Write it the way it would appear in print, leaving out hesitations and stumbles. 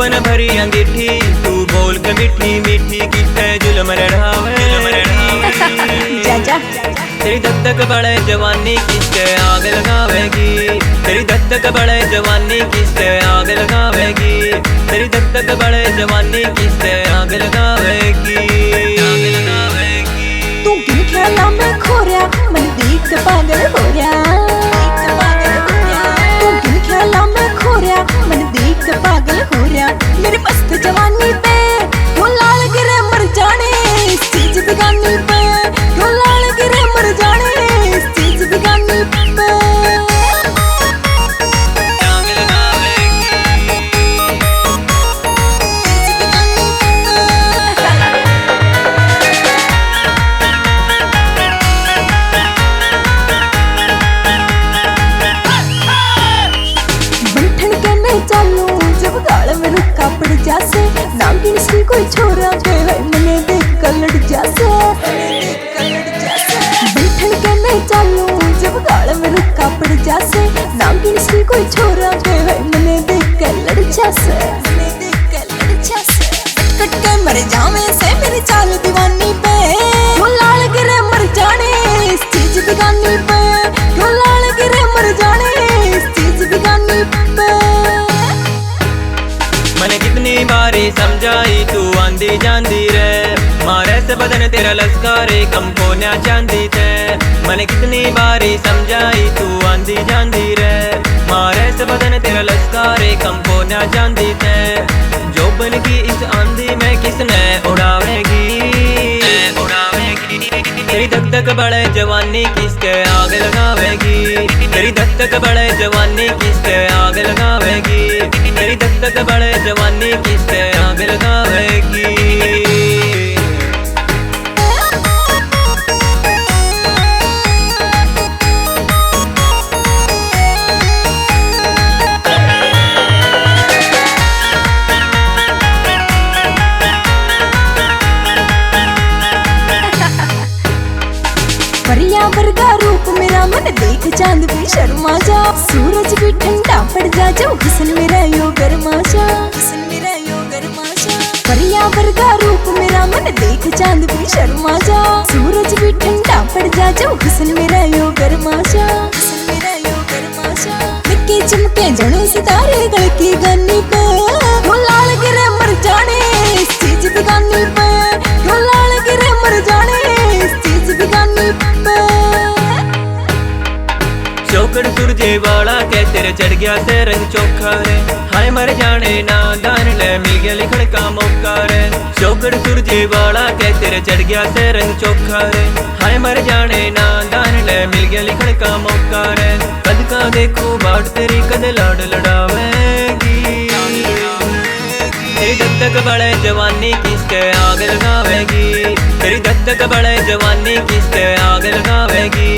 मन भरी अंगीठी तू बोल के मीठी मीठी किस्से जुल्म रढ़ावे तेरी धक धक बड़े जवानी किसके आग लगावेगी, तेरी धक धक बड़े जवानी किसके आग लगावेगी, तेरी धक धक बड़े जवानी किसके आग लगावेगी, आग लगावेगी। तू किन ख्यालों में खो रहा मन देख के पागल हो रहा, तू किन ख्यालों में खो रहा मन देख के पागल हो रहा। मेरी मस्त जवानी पे तू लाल गिरे मर जाने इस चीज बिगानी पे, तू लाल गिरे मर जाने इस चीज बिगानी पे। पड़ जासे नागिन सी कोई छोरा के है मने देख कर लड़ जासे, बैठन के नहीं चालू जब गाल में रुका पड़ जासे नागिन सी कोई छोरा के है मने देख कर लड़ जासे, कट के मर जावे से मेरी चाल दीवानी पे, तू लाल गिरे मर जाने इस चीज बिगानी पे, तू लाल गिरे मर जाने इस चीज बिगानी पे। मैंने कितनी बारी समझाई तू आंधी जांदी रे, मारे से बदन तेरा लश्कारे कम को ना चांदी थे। मैंने कितनी बारी समझाई तू आंधी जांदी रे, मारे से बदन तेरा लश्कारे कम को ना चांदी थे। जोबन की इस आंधी में किसने उड़ावेगी, उड़ावेगी। तेरी धक धक बड़े जवानी किसके आग लगावेगी, तेरी धक धक बड़े जवानी किसके आग लगावेगी, तेरी धक धक बड़े जवानी किसके आग लगावेगी। परिया वर्गा रूप मेरा मन देख चांद भी शर्मा जा, सूरज भी ठंडा पड़ जा जो हुस्न मेरा यो गरमा जा, हुस्न मेरा यो गरमा जा। परिया वर्गा रूप मेरा मन देख चांद भी शर्मा जा, सूरज भी ठंडा पड़ जा जो हुस्न मेरा यो गरमा जा, हुस्न मेरा यो गरमा जा। निक्के चमके जने सितारे गल की गानी पे, वो लाल गिरे मर जाने इस चीज बिगानी पे, वो लाल गिरे मर जाने इस चीज बिगानी पे। चौकड़ सूरजे वाला के तेरे चढ़ गया से रंग चोखा रे, हाय मर जाने ना दान ले मिल गया लिखण का मौका रे। चौकड़ सूरजे वाला के तेरे चढ़ गया से रंग चोखा रे, हाय मर जाने ना दान ले मिल गया लिखण का मौका रे। कद का देखो बाट तेरी कद लाड लड़ावेगी, तेरी धक धक बड़े जवानी किसके आग लगावेगी, तेरी धक धक बड़े जवानी किसके आग लगावेगी,